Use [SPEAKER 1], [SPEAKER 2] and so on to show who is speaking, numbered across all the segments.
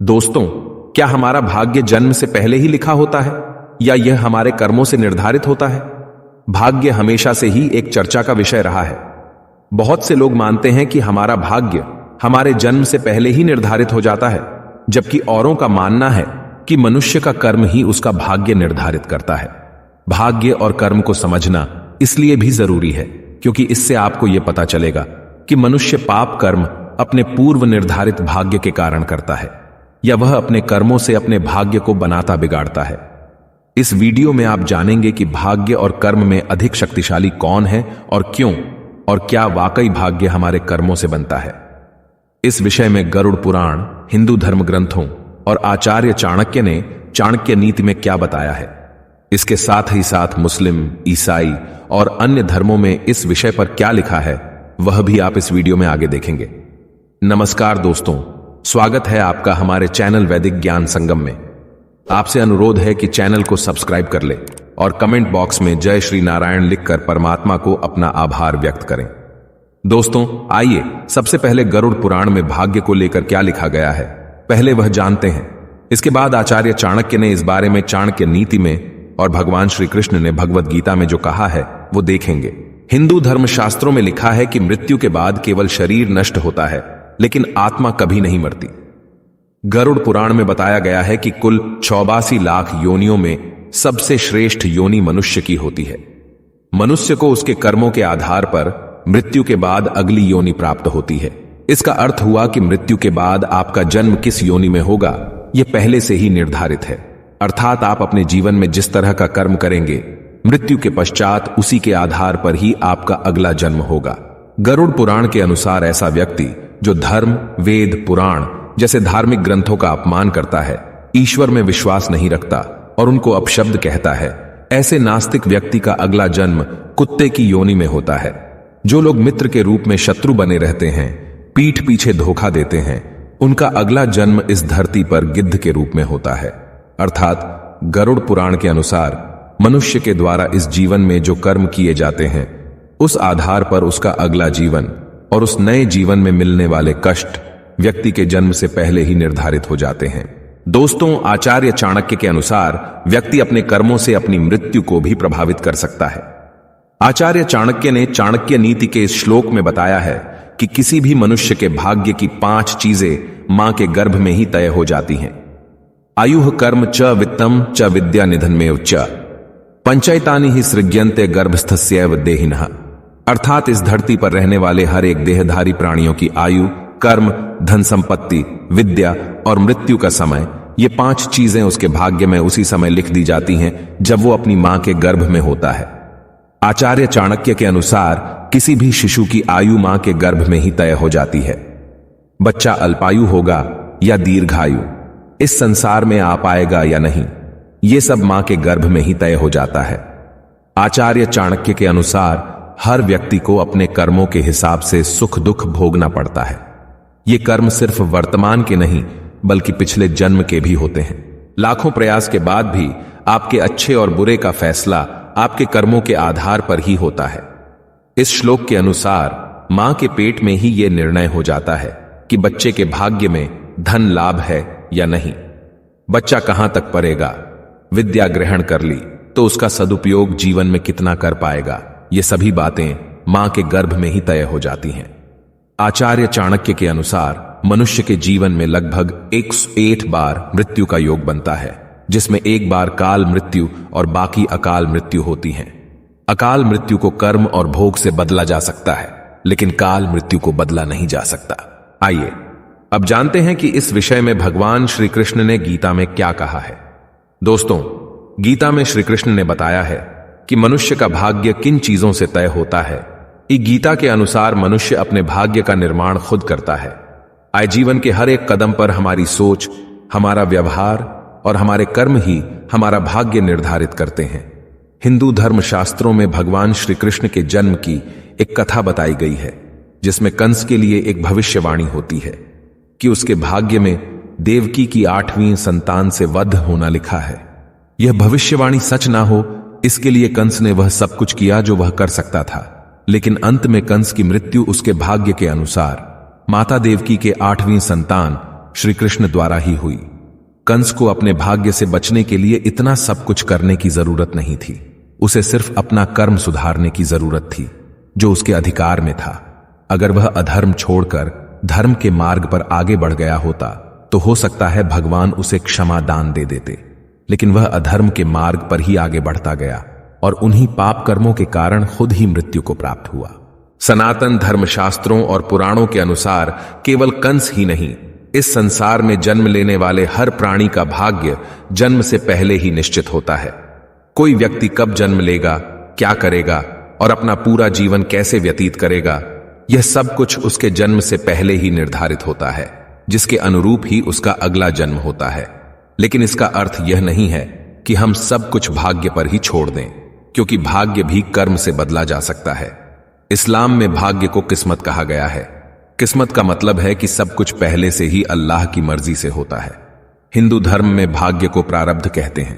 [SPEAKER 1] दोस्तों, क्या हमारा भाग्य जन्म से पहले ही लिखा होता है या यह हमारे कर्मों से निर्धारित होता है? भाग्य हमेशा से ही एक चर्चा का विषय रहा है। बहुत से लोग मानते हैं कि हमारा भाग्य हमारे जन्म से पहले ही निर्धारित हो जाता है, जबकि औरों का मानना है कि मनुष्य का कर्म ही उसका भाग्य निर्धारित करता है। भाग्य और कर्म को समझना इसलिए भी जरूरी है क्योंकि इससे आपको यह पता चलेगा कि मनुष्य पाप कर्म अपने पूर्व निर्धारित भाग्य के कारण करता है या वह अपने कर्मों से अपने भाग्य को बनाता बिगाड़ता है। इस वीडियो में आप जानेंगे कि भाग्य और कर्म में अधिक शक्तिशाली कौन है और क्यों, और क्या वाकई भाग्य हमारे कर्मों से बनता है। इस विषय में गरुड़ पुराण, हिंदू धर्म ग्रंथों और आचार्य चाणक्य ने चाणक्य नीति में क्या बताया है, इसके साथ ही साथ मुस्लिम, ईसाई और अन्य धर्मों में इस विषय पर क्या लिखा है, वह भी आप इस वीडियो में आगे देखेंगे। नमस्कार दोस्तों, स्वागत है आपका हमारे चैनल वैदिक ज्ञान संगम में। आपसे अनुरोध है कि चैनल को सब्सक्राइब कर ले और कमेंट बॉक्स में जय श्री नारायण लिखकर परमात्मा को अपना आभार व्यक्त करें। दोस्तों, आइए सबसे पहले गरुड़ पुराण में भाग्य को लेकर क्या लिखा गया है, पहले वह जानते हैं। इसके बाद आचार्य चाणक्य ने इस बारे में चाणक्य नीति में और भगवान श्री कृष्ण ने भगवद गीता में जो कहा है वो देखेंगे। हिंदू धर्म शास्त्रों में लिखा है कि मृत्यु के बाद केवल शरीर नष्ट होता है, लेकिन आत्मा कभी नहीं मरती। गरुड़ पुराण में बताया गया है कि कुल 84 लाख योनियों में सबसे श्रेष्ठ योनि मनुष्य की होती है। मनुष्य को उसके कर्मों के आधार पर मृत्यु के बाद अगली योनि प्राप्त होती है। इसका अर्थ हुआ कि मृत्यु के बाद आपका जन्म किस योनि में होगा यह पहले से ही निर्धारित है। अर्थात आप अपने जीवन में जिस तरह का कर्म करेंगे, मृत्यु के पश्चात उसी के आधार पर ही आपका अगला जन्म होगा। गरुड़ पुराण के अनुसार ऐसा व्यक्ति जो धर्म, वेद, पुराण जैसे धार्मिक ग्रंथों का अपमान करता है, ईश्वर में विश्वास नहीं रखता और उनको अपशब्द कहता है, ऐसे नास्तिक व्यक्ति का अगला जन्म कुत्ते की योनि में होता है। जो लोग मित्र के रूप में शत्रु बने रहते हैं, पीठ पीछे धोखा देते हैं, उनका अगला जन्म इस धरती पर गिद्ध के रूप में होता है। अर्थात गरुड़ पुराण के अनुसार मनुष्य के द्वारा इस जीवन में जो कर्म किए जाते हैं, उस आधार पर उसका अगला जीवन और उस नए जीवन में मिलने वाले कष्ट व्यक्ति के जन्म से पहले ही निर्धारित हो जाते हैं। दोस्तों, आचार्य चाणक्य के अनुसार व्यक्ति अपने कर्मों से अपनी मृत्यु को भी प्रभावित कर सकता है। आचार्य चाणक्य ने चाणक्य नीति के इस श्लोक में बताया है कि किसी भी मनुष्य के भाग्य की 5 चीजें मां के गर्भ में ही तय हो जाती हैं। आयुः कर्म च वित्तम च विद्या निधनमेव च पंचैतानि ही सृज्यन्ते गर्भस्थस्यैव देहिनः। अर्थात इस धरती पर रहने वाले हर एक देहधारी प्राणियों की आयु, कर्म, धन संपत्ति, विद्या और मृत्यु का समय, ये 5 चीजें उसके भाग्य में उसी समय लिख दी जाती हैं जब वो अपनी मां के गर्भ में होता है। आचार्य चाणक्य के अनुसार किसी भी शिशु की आयु मां के गर्भ में ही तय हो जाती है। बच्चा अल्पायु होगा या दीर्घायु, इस संसार में आ पाएगा या नहीं, ये सब मां के गर्भ में ही तय हो जाता है। आचार्य चाणक्य के अनुसार हर व्यक्ति को अपने कर्मों के हिसाब से सुख दुख भोगना पड़ता है। ये कर्म सिर्फ वर्तमान के नहीं बल्कि पिछले जन्म के भी होते हैं। लाखों प्रयास के बाद भी आपके अच्छे और बुरे का फैसला आपके कर्मों के आधार पर ही होता है। इस श्लोक के अनुसार मां के पेट में ही यह निर्णय हो जाता है कि बच्चे के भाग्य में धन लाभ है या नहीं, बच्चा कहां तक पढ़ेगा, विद्या ग्रहण कर ली तो उसका सदुपयोग जीवन में कितना कर पाएगा, ये सभी बातें मां के गर्भ में ही तय हो जाती हैं। आचार्य चाणक्य के अनुसार मनुष्य के जीवन में लगभग 108 बार मृत्यु का योग बनता है, जिसमें एक बार काल मृत्यु और बाकी अकाल मृत्यु होती हैं। अकाल मृत्यु को कर्म और भोग से बदला जा सकता है, लेकिन काल मृत्यु को बदला नहीं जा सकता। आइए अब जानते हैं कि इस विषय में भगवान श्री कृष्ण ने गीता में क्या कहा है। दोस्तों, गीता में श्री कृष्ण ने बताया है कि मनुष्य का भाग्य किन चीजों से तय होता है। गीता के अनुसार मनुष्य अपने भाग्य का निर्माण खुद करता है। आए जीवन के हर एक कदम पर हमारी सोच, हमारा व्यवहार और हमारे कर्म ही हमारा भाग्य निर्धारित करते हैं। हिंदू धर्म शास्त्रों में भगवान श्री कृष्ण के जन्म की एक कथा बताई गई है, जिसमें कंस के लिए एक भविष्यवाणी होती है कि उसके भाग्य में देवकी की 8वीं संतान से वध होना लिखा है। यह भविष्यवाणी सच ना हो, इसके लिए कंस ने वह सब कुछ किया जो वह कर सकता था, लेकिन अंत में कंस की मृत्यु उसके भाग्य के अनुसार माता देवकी के 8वीं संतान श्री कृष्ण द्वारा ही हुई। कंस को अपने भाग्य से बचने के लिए इतना सब कुछ करने की जरूरत नहीं थी। उसे सिर्फ अपना कर्म सुधारने की जरूरत थी जो उसके अधिकार में था। अगर वह अधर्म छोड़कर धर्म के मार्ग पर आगे बढ़ गया होता तो हो सकता है भगवान उसे क्षमा दान दे देते, लेकिन वह अधर्म के मार्ग पर ही आगे बढ़ता गया और उन्हीं पाप कर्मों के कारण खुद ही मृत्यु को प्राप्त हुआ। सनातन धर्मशास्त्रों और पुराणों के अनुसार केवल कंस ही नहीं, इस संसार में जन्म लेने वाले हर प्राणी का भाग्य जन्म से पहले ही निश्चित होता है। कोई व्यक्ति कब जन्म लेगा, क्या करेगा और अपना पूरा जीवन कैसे व्यतीत करेगा, यह सब कुछ उसके जन्म से पहले ही निर्धारित होता है, जिसके अनुरूप ही उसका अगला जन्म होता है। लेकिन इसका अर्थ यह नहीं है कि हम सब कुछ भाग्य पर ही छोड़ दें, क्योंकि भाग्य भी कर्म से बदला जा सकता है। इस्लाम में भाग्य को किस्मत कहा गया है। किस्मत का मतलब है कि सब कुछ पहले से ही अल्लाह की मर्जी से होता है। हिंदू धर्म में भाग्य को प्रारब्ध कहते हैं।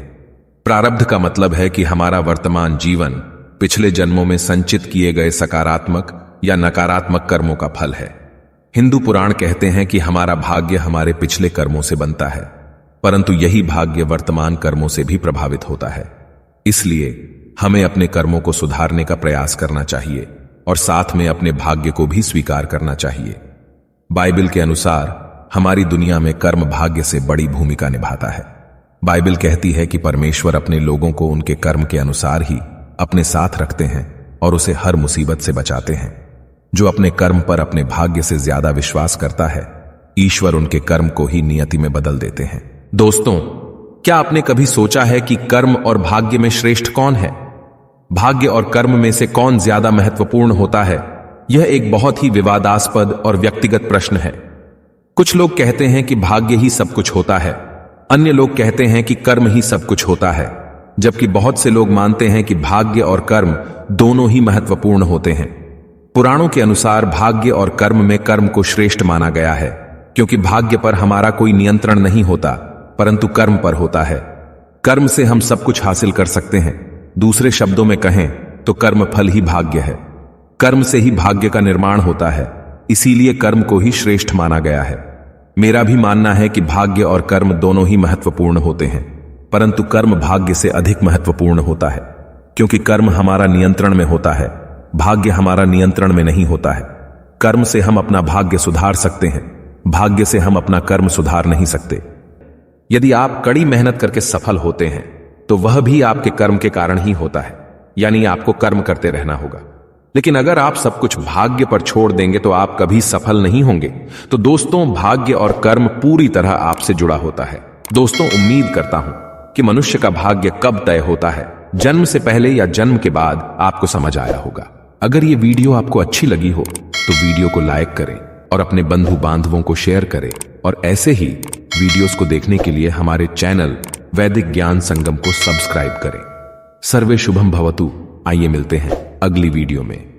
[SPEAKER 1] प्रारब्ध का मतलब है कि हमारा वर्तमान जीवन पिछले जन्मों में संचित किए गए सकारात्मक या नकारात्मक कर्मों का फल है। हिंदू पुराण कहते हैं कि हमारा भाग्य हमारे पिछले कर्मों से बनता है, परंतु यही भाग्य वर्तमान कर्मों से भी प्रभावित होता है। इसलिए हमें अपने कर्मों को सुधारने का प्रयास करना चाहिए और साथ में अपने भाग्य को भी स्वीकार करना चाहिए। बाइबल के अनुसार हमारी दुनिया में कर्म भाग्य से बड़ी भूमिका निभाता है। बाइबल कहती है कि परमेश्वर अपने लोगों को उनके कर्म के अनुसार ही अपने साथ रखते हैं और उसे हर मुसीबत से बचाते हैं। जो अपने कर्म पर अपने भाग्य से ज्यादा विश्वास करता है, ईश्वर उनके कर्म को ही नियति में बदल देते हैं। दोस्तों, क्या आपने कभी सोचा है कि कर्म और भाग्य में श्रेष्ठ कौन है? भाग्य और कर्म में से कौन ज्यादा महत्वपूर्ण होता है? यह एक बहुत ही विवादास्पद और व्यक्तिगत प्रश्न है। कुछ लोग कहते हैं कि भाग्य ही सब कुछ होता है, अन्य लोग कहते हैं कि कर्म ही सब कुछ होता है, जबकि बहुत से लोग मानते हैं कि भाग्य और कर्म दोनों ही महत्वपूर्ण होते हैं। पुराणों के अनुसार भाग्य और कर्म में कर्म को श्रेष्ठ माना गया है, क्योंकि भाग्य पर हमारा कोई नियंत्रण नहीं होता, परंतु कर्म पर होता है। कर्म से हम सब कुछ हासिल कर सकते हैं। दूसरे शब्दों में कहें तो कर्म फल ही भाग्य है। कर्म से ही भाग्य का निर्माण होता है, इसीलिए कर्म को ही श्रेष्ठ माना गया है। मेरा भी मानना है कि भाग्य और कर्म दोनों ही महत्वपूर्ण होते हैं, परंतु कर्म भाग्य से अधिक महत्वपूर्ण होता है, क्योंकि कर्म हमारा नियंत्रण में होता है, भाग्य हमारा नियंत्रण में नहीं होता है। कर्म से हम अपना भाग्य सुधार सकते हैं, भाग्य से हम अपना कर्म सुधार नहीं सकते। यदि आप कड़ी मेहनत करके सफल होते हैं तो वह भी आपके कर्म के कारण ही होता है, यानी आपको कर्म करते रहना होगा। लेकिन अगर आप सब कुछ भाग्य पर छोड़ देंगे तो आप कभी सफल नहीं होंगे। तो दोस्तों, भाग्य और कर्म पूरी तरह आपसे जुड़ा होता है। दोस्तों, उम्मीद करता हूं कि मनुष्य का भाग्य कब तय होता है, जन्म से पहले या जन्म के बाद, आपको समझ आया होगा। अगर ये वीडियो आपको अच्छी लगी हो तो वीडियो को लाइक करें और अपने बंधु बांधवों को शेयर करें, और ऐसे ही वीडियोस को देखने के लिए हमारे चैनल वैदिक ज्ञान संगम को सब्सक्राइब करें। सर्वे शुभम भवतु। आइए मिलते हैं अगली वीडियो में।